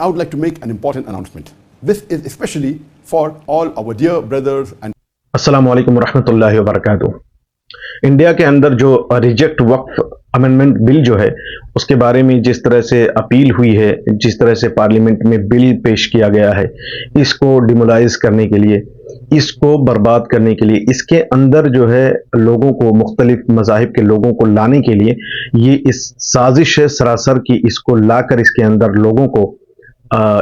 I would like to make an important announcement. This is especially for all our dear brothers and अस्सलाम वालेकुम रहमतुल्लाहि व बरकातुहू। India के अंदर जो रिजेक्ट वक्फ अमेंडमेंट बिल जो है उसके बारे में जिस तरह से अपील हुई है, जिस तरह से पार्लियामेंट में बिल पेश किया गया है, इसको डिमोलाइज करने के लिए, इसको बर्बाद करने के लिए, इसके अंदर जो है लोगों को, मुख्तलिफ मज़ाहिब के लोगों को लाने के लिए ये इस साजिश है सरासर की, इसको लाकर इसके अंदर लोगों को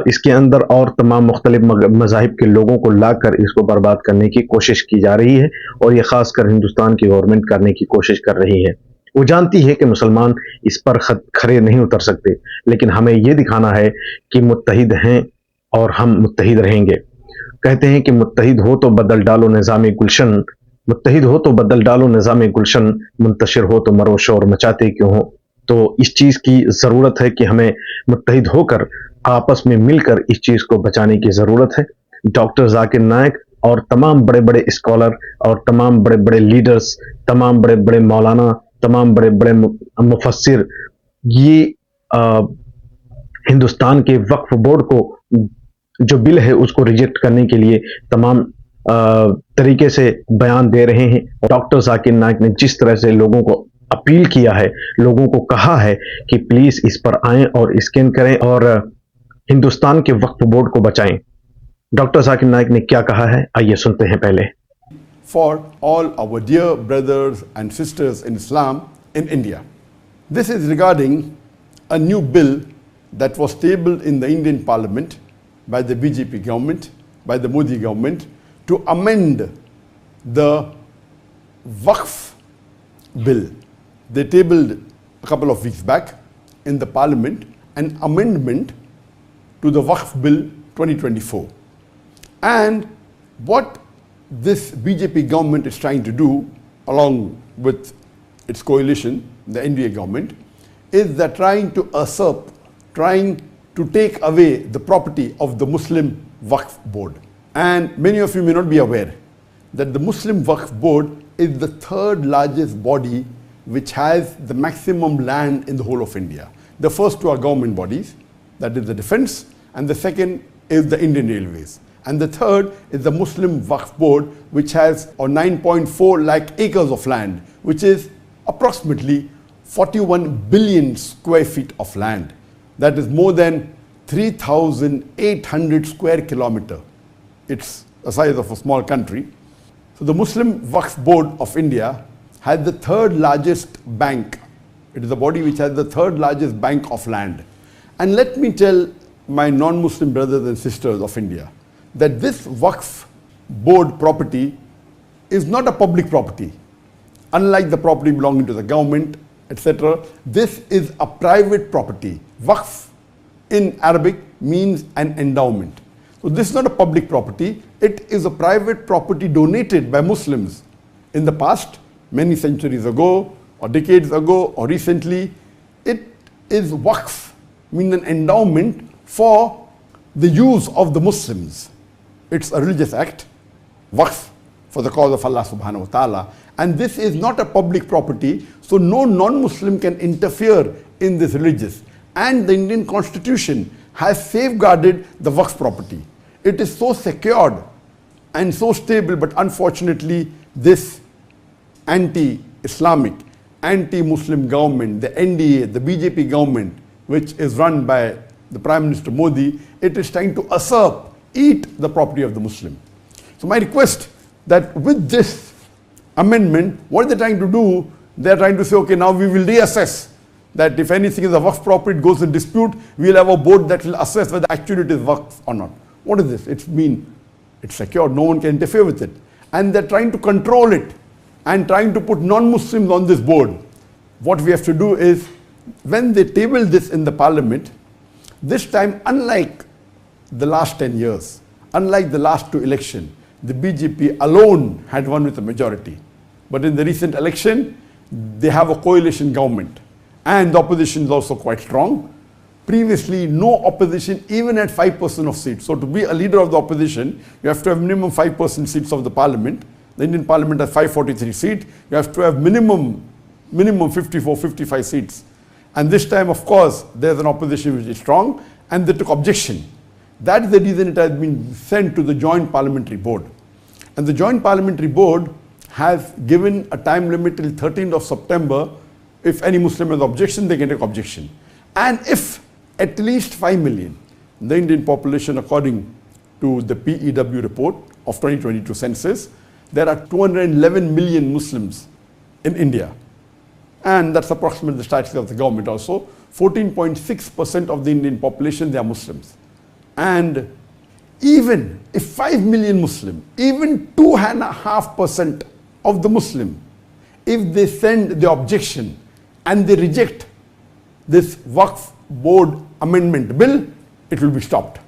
इसके अंदर और तमाम मुख्तलिफ मज़ाहिब के लोगों को लाकर इसको बर्बाद करने की कोशिश की जा रही है और ये ख़ासकर हिंदुस्तान की गवर्नमेंट करने की कोशिश कर रही है। वो जानती है कि मुसलमान इस पर खरे नहीं उतर सकते, लेकिन हमें ये दिखाना है कि मुत्तहिद हैं और हम मुत्तहिद रहेंगे। कहते हैं कि मुत्तहिद हो तो बदल डालो निज़ाम गुलशन, मुत्तहिद हो तो बदल डालो निज़ाम गुलशन, मुंतशिर हो तो मरो शोर मचाते क्यों हो। तो इस चीज़ की ज़रूरत है कि हमें मुत्तहिद होकर आपस में मिलकर इस चीज़ को बचाने की ज़रूरत है। डॉक्टर जाकिर नाइक और तमाम बड़े बड़े स्कॉलर और तमाम बड़े बड़े लीडर्स, तमाम बड़े बड़े मौलाना, तमाम बड़े बड़े मुफस्सिर ये हिंदुस्तान के वक्फ बोर्ड को जो बिल है उसको रिजेक्ट करने के लिए तमाम तरीके से बयान दे रहे हैं। डॉक्टर जाकिर नाइक ने जिस तरह से लोगों को अपील किया है, लोगों को कहा है कि प्लीज़ इस पर आएँ और स्कैन करें और हिंदुस्तान के वक्फ बोर्ड को बचाएं। डॉक्टर जाकिर नाइक ने क्या कहा है, आइए सुनते हैं पहले। for all our dear brothers and sisters in Islam in India. This is regarding a new bill that was tabled in the Indian Parliament by the BJP government, by the Modi government, to amend the WAQF bill. They tabled a couple of weeks back in the Parliament an amendment to the WAQF bill 2024. And what this BJP government is trying to do, along with its coalition, the NDA government, is they're trying to usurp, trying to take away the property of the Muslim Waqf board. And many of you may not be aware that the Muslim Waqf board is the third largest body which has the maximum land in the whole of India. The first two are government bodies, that is the defense, and the second is the Indian Railways. And the third is the Muslim Waqf Board, which has 9.4 lakh acres of land, which is approximately 41 billion square feet of land. That is more than 3,800 square kilometers. It's the size of a small country. So the Muslim Waqf Board of India has the third largest bank. It is the body which has the third largest bank of land. And let me tell my non-Muslim brothers and sisters of India that this Waqf board property is not a public property. Unlike the property belonging to the government, etc., this is a private property. Waqf in Arabic means an endowment. So this is not a public property, it is a private property donated by Muslims in the past, many centuries ago, or decades ago, or recently. It is Waqf, means an endowment for the use of the Muslims. It's a religious act, waqf, for the cause of Allah subhanahu wa ta'ala. And this is not a public property, so no non-Muslim can interfere in this religious. And the Indian constitution has safeguarded the waqf property. It is so secured and so stable, but unfortunately this anti-Islamic, anti-Muslim government, the NDA, the BJP government, which is run by the Prime Minister Modi, it is trying to usurp, eat the property of the Muslim. So my request that with this amendment, what they're trying to do, they're trying to say, okay, now we will reassess that if anything is a waqf property, it goes in dispute, we'll have a board that will assess whether actually it is waqf or not. What is this? It's secured, no one can interfere with it. And they're trying to control it and trying to put non-Muslims on this board. What we have to do is, when they table this in the Parliament, this time, unlike the last 10 years, unlike the last two elections, the BJP alone had won with a majority. But in the recent election, they have a coalition government. And the opposition is also quite strong. Previously, no opposition even had 5% of seats. So to be a leader of the opposition, you have to have minimum 5% seats of the parliament. The Indian parliament has 543 seats. You have to have minimum 54, 55 seats. And this time, of course, there's an opposition which is strong. and they took objection. That is the reason it has been sent to the Joint Parliamentary Board. And the Joint Parliamentary Board has given a time limit till 13th of September. If any Muslim has objection, they can take objection. And if at least 5 million, the Indian population according to the PEW report of 2022 census, there are 211 million Muslims in India. And that's approximately the statistics of the government also. 14.6% of the Indian population, they are Muslims. And even if 5 million Muslim, even 2.5% of the Muslim, if they send the objection and they reject this Waqf Board amendment bill, it will be stopped.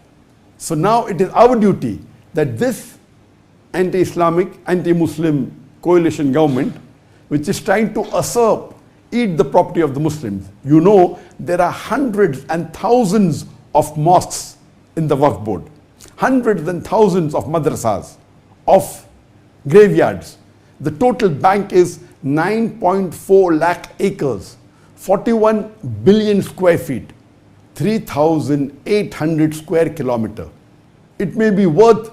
So now it is our duty that this anti-Islamic, anti-Muslim coalition government, which is trying to usurp, eat the property of the Muslims. You know, there are hundreds and thousands of mosques in the Waqf Board, hundreds and thousands of madrasas, of graveyards. The total bank is 9.4 lakh acres, 41 billion square feet, 3,800 square kilometer. It may be worth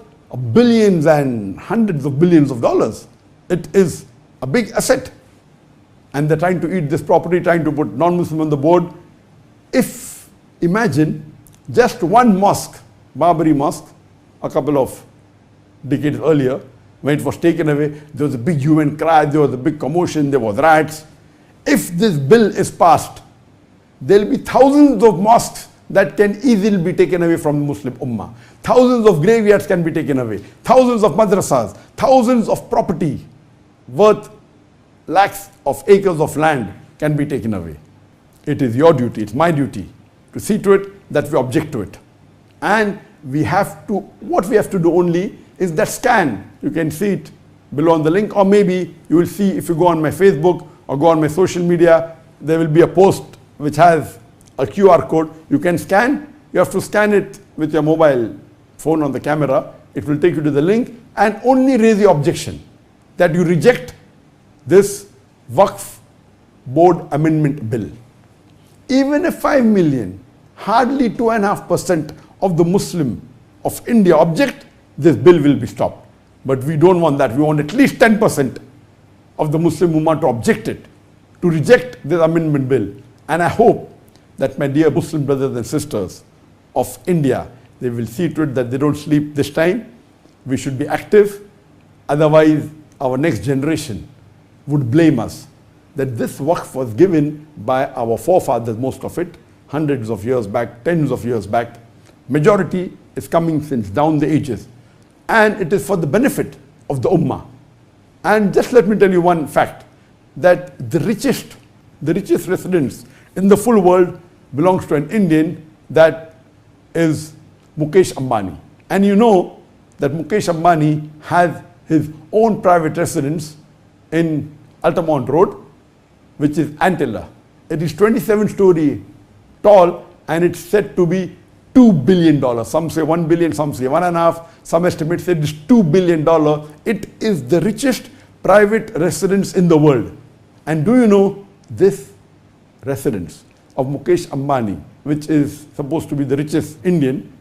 billions and hundreds of billions of dollars. It is a big asset. And they're trying to eat this property, trying to put non-Muslim on the board. If, imagine, just one mosque, Babri Mosque, a couple of decades earlier, when it was taken away, there was a big hue and cry, there was a big commotion, there was riots. If this bill is passed, there will be thousands of mosques that can easily be taken away from the Muslim Ummah. Thousands of graveyards can be taken away. Thousands of madrasas, thousands of property worth lakhs of acres of land can be taken away. It is your duty, it's my duty to see to it that we object to it. And we have to, what we have to do only is that scan. You can see it below on the link, or maybe you will see if you go on my Facebook or go on my social media, there will be a post which has a QR code. You can scan. You have to scan it with your mobile phone on the camera. It will take you to the link, and only raise the objection that you reject this Waqf Board amendment bill. Even if 5 million, hardly 2.5% of the Muslim of India object, this bill will be stopped. But we don't want that. We want at least 10% of the Muslim Ummah to object it, to reject this amendment bill. And I hope that my dear Muslim brothers and sisters of India, they will see to it that they don't sleep this time. We should be active. Otherwise, our next generation would blame us that this waqf was given by our forefathers, most of it, hundreds of years back, tens of years back. Majority is coming since down the ages. And it is for the benefit of the Ummah. And just let me tell you one fact, that the richest residents in the full world belongs to an Indian, that is Mukesh Ambani. And you know that Mukesh Ambani has his own private residence in Altamont Road, which is Antilla. It is 27-story tall, and it's said to be $2 billion. Some say 1 billion, some say 1.5. Some estimates say it is $2 billion. It is the richest private residence in the world. And do you know, this residence of Mukesh Ambani, which is supposed to be the richest Indian,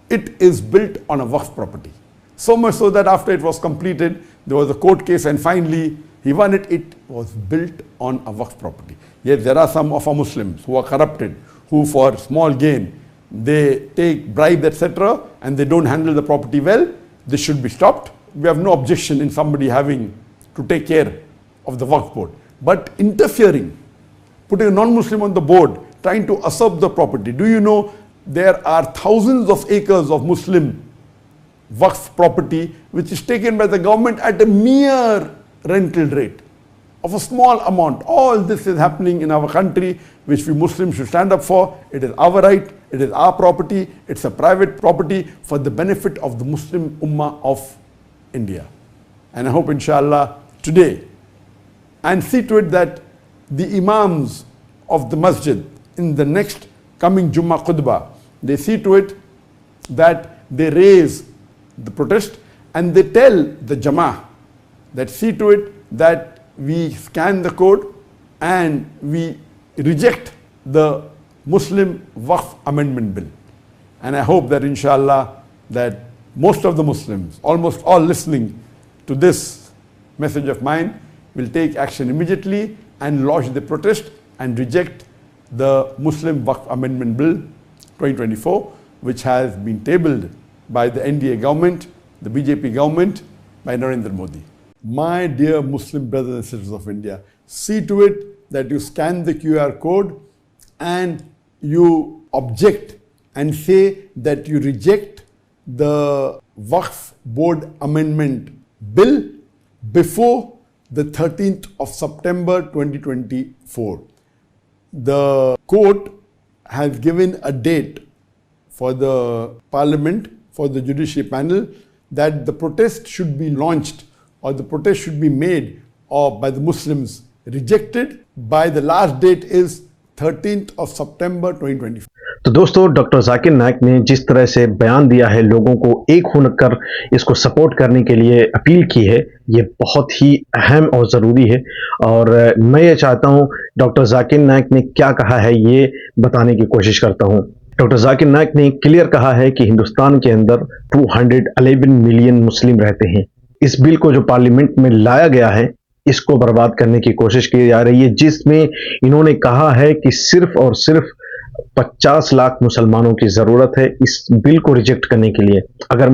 it is built on a waqf property. So much so that after it was completed, there was a court case, and finally he won it. It was built on a waqf property. Yes, there are some of our Muslims who are corrupted, who for small gain, they take bribes, etc., and they don't handle the property well. This should be stopped. We have no objection in somebody having to take care of the Waqf Board. But interfering, putting a non-Muslim on the board, trying to usurp the property. Do you know there are thousands of acres of Muslim Waqf property which is taken by the government at a mere rental rate of a small amount? All this is happening in our country, which we Muslims should stand up for. It is our right, it is our property, it's a private property for the benefit of the Muslim Ummah of India. And I hope, inshallah, today, and see to it that the Imams of the Masjid in the next coming Jummah Khutbah, they see to it that they raise the protest and they tell the Jama'ah that see to it that we scan the code and we reject the Muslim Waqf Amendment Bill. And I hope that inshallah that most of the Muslims, almost all listening to this message of mine, will take action immediately and lodge the protest and reject the Muslim Waqf Amendment Bill 2024, which has been tabled by the NDA government, the BJP government, by Narendra Modi. My dear Muslim brothers and sisters of India, see to it that you scan the QR code and you object and say that you reject the Waqf Board Amendment Bill before the 13th of September 2024. The court has given a date for the Parliament, for the Judiciary Panel, that the protest should be launched or the protest should be made or by the Muslims rejected by the last date is 13th of September 2024. तो दोस्तों, doctor Zakir Naik ने जिस तरह से बयान दिया है, लोगों को एक होकर इसको सपोर्ट करने के लिए अपील की है, ये बहुत ही अहम और ज़रूरी है। और मैं ये चाहता हूँ डॉक्टर जाकिर नाइक ने क्या कहा है ये बताने की कोशिश करता हूँ। डॉक्टर जाकिर नाइक ने क्लियर कहा है कि हिंदुस्तान के अंदर 211 मिलियन मुस्लिम रहते हैं। इस बिल को जो पार्लियामेंट में लाया गया है, इसको बर्बाद करने की कोशिश की जा रही है, जिसमें इन्होंने कहा है कि सिर्फ और सिर्फ 50 लाख मुसलमानों की जरूरत है इस बिल को रिजेक्ट करने के लिए। अगर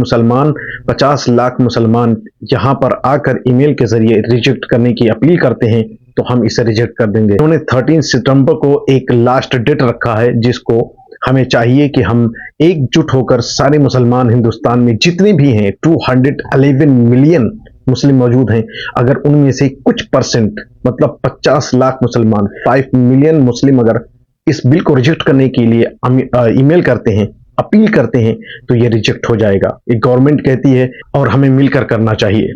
50 लाख मुसलमान यहां पर आकर ईमेल के जरिए रिजेक्ट करने की अपील करते हैं तो हम इसे रिजेक्ट कर देंगे। उन्होंने 13 सितंबर को एक लास्ट डेट रखा है, जिसको हमें चाहिए कि हम एकजुट होकर सारे मुसलमान हिंदुस्तान में जितने भी हैं 211 मिलियन मुस्लिम मौजूद हैं, अगर उनमें से कुछ परसेंट मतलब 50 लाख मुसलमान 5 मिलियन मुस्लिम अगर इस बिल को रिजेक्ट करने के लिए ईमेल करते हैं, अपील करते हैं, तो ये रिजेक्ट हो जाएगा। ये गवर्नमेंट कहती है और हमें मिलकर करना चाहिए।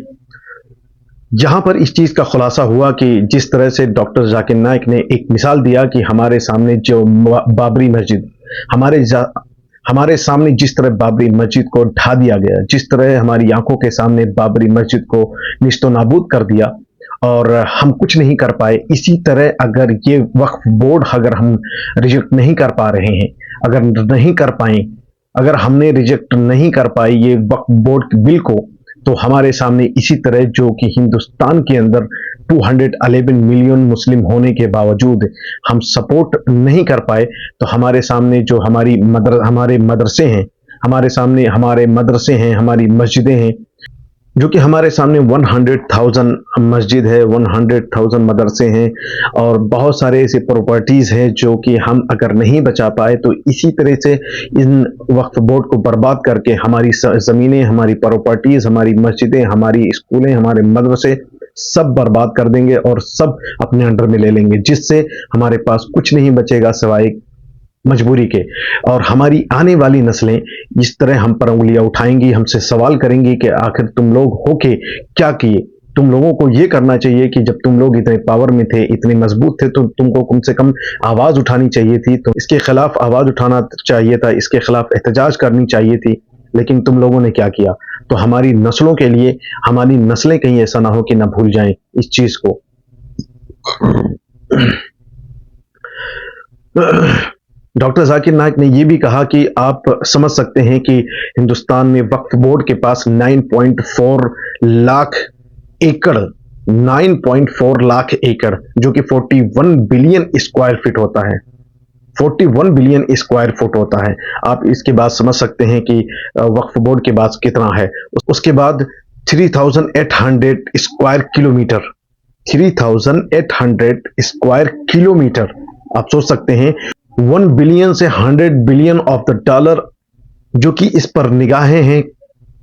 यहां पर इस चीज का खुलासा हुआ कि जिस तरह से डॉक्टर जाकिर नाइक ने एक मिसाल दिया कि हमारे सामने जो बाबरी मस्जिद हमारे सामने जिस तरह बाबरी मस्जिद को ढा दिया गया, जिस तरह हमारी आंखों के सामने बाबरी मस्जिद को निस्तो नाबूद कर दिया और हम कुछ नहीं कर पाए, इसी तरह अगर ये वक्फ बोर्ड अगर हम रिजेक्ट नहीं कर पा रहे हैं, अगर नहीं कर पाए, अगर हमने रिजेक्ट नहीं कर पाए ये वक्फ बोर्ड बिल को, तो हमारे सामने इसी तरह जो कि हिंदुस्तान के अंदर 211 मिलियन मुस्लिम होने के बावजूद हम सपोर्ट नहीं कर पाए, तो हमारे सामने जो हमारे मदरसे हैं, हमारी मस्जिदें हैं, जो कि हमारे सामने 100,000 मस्जिद है, 100,000 मदरसे हैं और बहुत सारे ऐसे प्रॉपर्टीज़ हैं जो कि हम अगर नहीं बचा पाए तो इसी तरह से इन वक्फ बोर्ड को बर्बाद करके हमारी ज़मीनें, हमारी प्रॉपर्टीज़, हमारी मस्जिदें, हमारी स्कूलें, हमारे मदरसे सब बर्बाद कर देंगे और सब अपने अंडर में ले लेंगे, जिससे हमारे पास कुछ नहीं बचेगा सिवाय मजबूरी के। और हमारी आने वाली नस्लें इस तरह हम पर उंगलियां उठाएंगी, हमसे सवाल करेंगी कि आखिर तुम लोग हो के क्या किए। तुम लोगों को यह करना चाहिए कि जब तुम लोग इतने पावर में थे, इतने मजबूत थे, तो तुमको कम से कम आवाज उठानी चाहिए थी, तो इसके खिलाफ आवाज उठाना चाहिए था, इसके खिलाफ एहतजाज करनी चाहिए थी, लेकिन तुम लोगों ने क्या किया। तो हमारी नस्लों के लिए, हमारी नस्लें कहीं ऐसा ना हो कि ना भूल जाएं इस चीज को। डॉक्टर जाकिर नाइक ने यह भी कहा कि आप समझ सकते हैं कि हिंदुस्तान में वक्फ बोर्ड के पास 9.4 लाख एकड़, 9.4 लाख एकड़, जो कि 41 बिलियन स्क्वायर फीट होता है, 41 बिलियन स्क्वायर फुट होता है। आप इसके बाद समझ सकते हैं कि वक्फ बोर्ड के पास कितना है। उसके बाद 3,800 स्क्वायर किलोमीटर, 3,800 स्क्वायर किलोमीटर, आप सोच सकते हैं 1 बिलियन से 100 बिलियन ऑफ द डॉलर, जो कि इस पर निगाहें हैं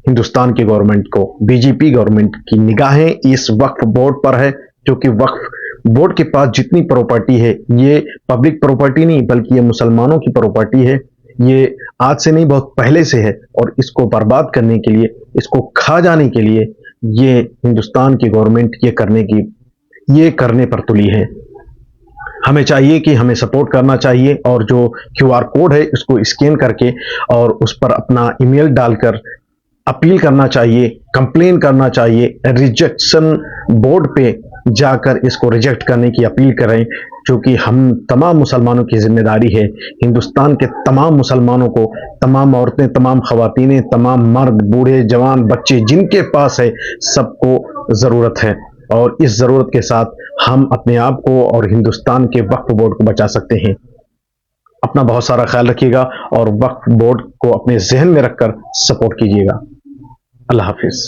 हिंदुस्तान की गवर्नमेंट को, बीजेपी गवर्नमेंट की निगाहें इस वक्फ बोर्ड पर है, जो कि वक्फ बोर्ड के पास जितनी प्रॉपर्टी है ये पब्लिक प्रॉपर्टी नहीं बल्कि ये मुसलमानों की प्रॉपर्टी है। ये आज से नहीं, बहुत पहले से है और इसको बर्बाद करने के लिए, इसको खा जाने के लिए ये हिंदुस्तान की गवर्नमेंट ये करने पर तुली है। हमें चाहिए कि हमें सपोर्ट करना चाहिए और जो QR कोड है इसको स्कैन करके और उस पर अपना ईमेल डालकर अपील करना चाहिए, कंप्लेन करना चाहिए, रिजेक्शन बोर्ड पे जाकर इसको रिजेक्ट करने की अपील करें, क्योंकि हम तमाम मुसलमानों की जिम्मेदारी है, हिंदुस्तान के तमाम मुसलमानों को, तमाम औरतें, तमाम ख़वातीनें, तमाम मर्द, बूढ़े, जवान, बच्चे जिनके पास है, सबको ज़रूरत है। और इस ज़रूरत के साथ हम अपने आप को और हिंदुस्तान के वक्फ बोर्ड को बचा सकते हैं। अपना बहुत सारा ख्याल रखिएगा और वक्फ बोर्ड को अपने जहन में रखकर सपोर्ट कीजिएगा। अल्लाह हाफिज़।